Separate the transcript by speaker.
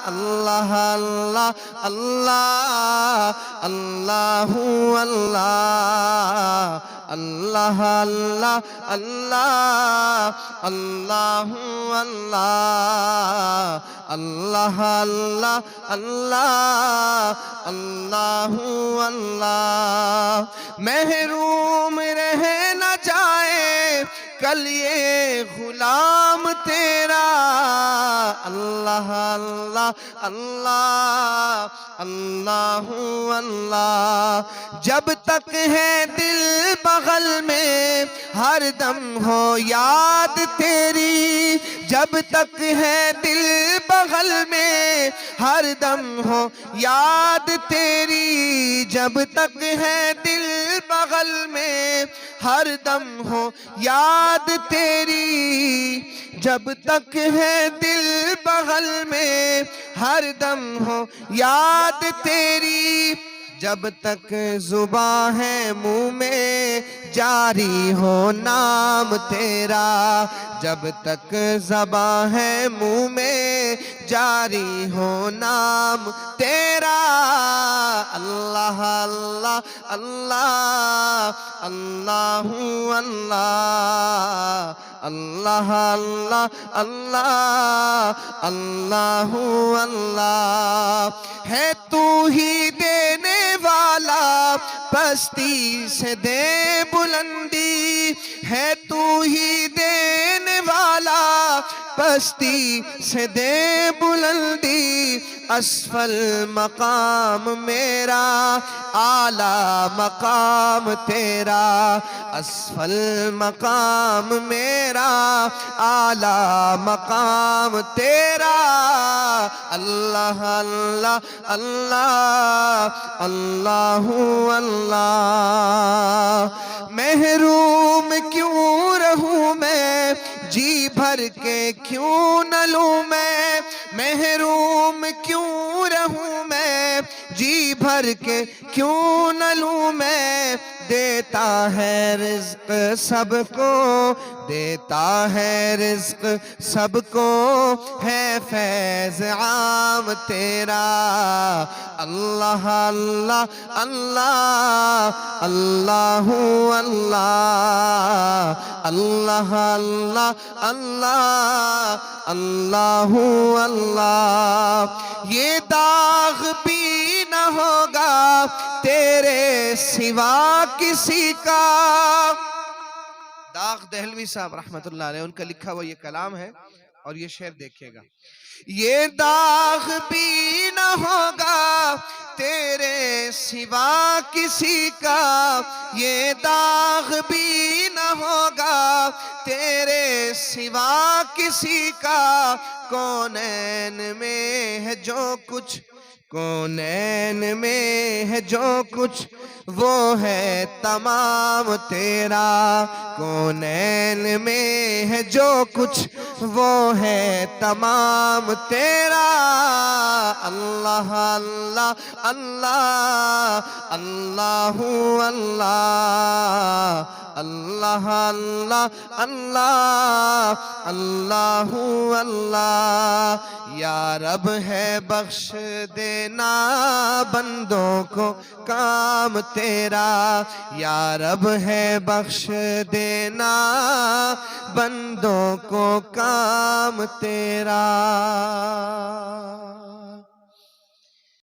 Speaker 1: اللہ اللہ اللہ اللہ اللہ اللہ اللہ اللہ اللہ اللہ اللہ اللہ اللہ اللہ محروم رہ نہ جائے کل یہ غلام تیرا اللہ اللہ اللہ اللہ اللہ جب تک ہے دل بغل میں ہر دم ہو یاد تیری جب تک ہے دل بغل میں ہر دم ہو یاد تیری جب تک ہے دل بغل میں ہر دم ہو یاد تیری جب تک ہے دل بغل میں ہر دم ہو یاد تیری جب تک زباں ہے منہ میں جاری ہو نام تیرا جب تک زباں ہے منہ میں جاری ہو نام تیرا اللہ اللہ اللہ اللہ اللہ اللہ اللہ اللہ اللہ ہے تو ہی دینے والا پستی سے دے بلندی ہے تو ہی دینے والا پستی سے دے بلندی اسفل مقام میرا اعلیٰ مقام تیرا اسفل مقام میرا اعلیٰ مقام تیرا اللہ اللہ اللہ اللہ اللہ محروم کیوں رہوں میں جی بھر کے کیوں نہ لوں میں محروم کیوں رہوں میں جی بھر کے کیوں نہ لوں میں دیتا ہے رزق سب کو دیتا ہے رزق سب کو ہے فیض عام تیرا اللہ اللہ اللہ اللہ اللہ اللہ اللہ اللہ اللہ یہ داغ بھی نہ ہوگا تیرے سوا کسی کا داغ دہلوی صاحب رحمت اللہ علیہ ان کا لکھا ہوا یہ کلام ہے اور یہ شعر دیکھیے گا یہ داغ بھی نہ ہوگا تیرے سوا کسی کا یہ داغ بھی نہ ہوگا تیرے سوا کسی کا کونین میں ہے جو کچھ کونین میں ہے جو کچھ وہ ہے تمام تیرا کونین میں ہے جو کچھ وہ ہے تمام تیرا اللہ اللہ اللہ اللہ اللہ اللہ اللہ اللہ اللہ اللہ یا رب ہے بخش دینا بندوں کو کام تیرا یا رب ہے بخش دینا بندوں کو کام تیرا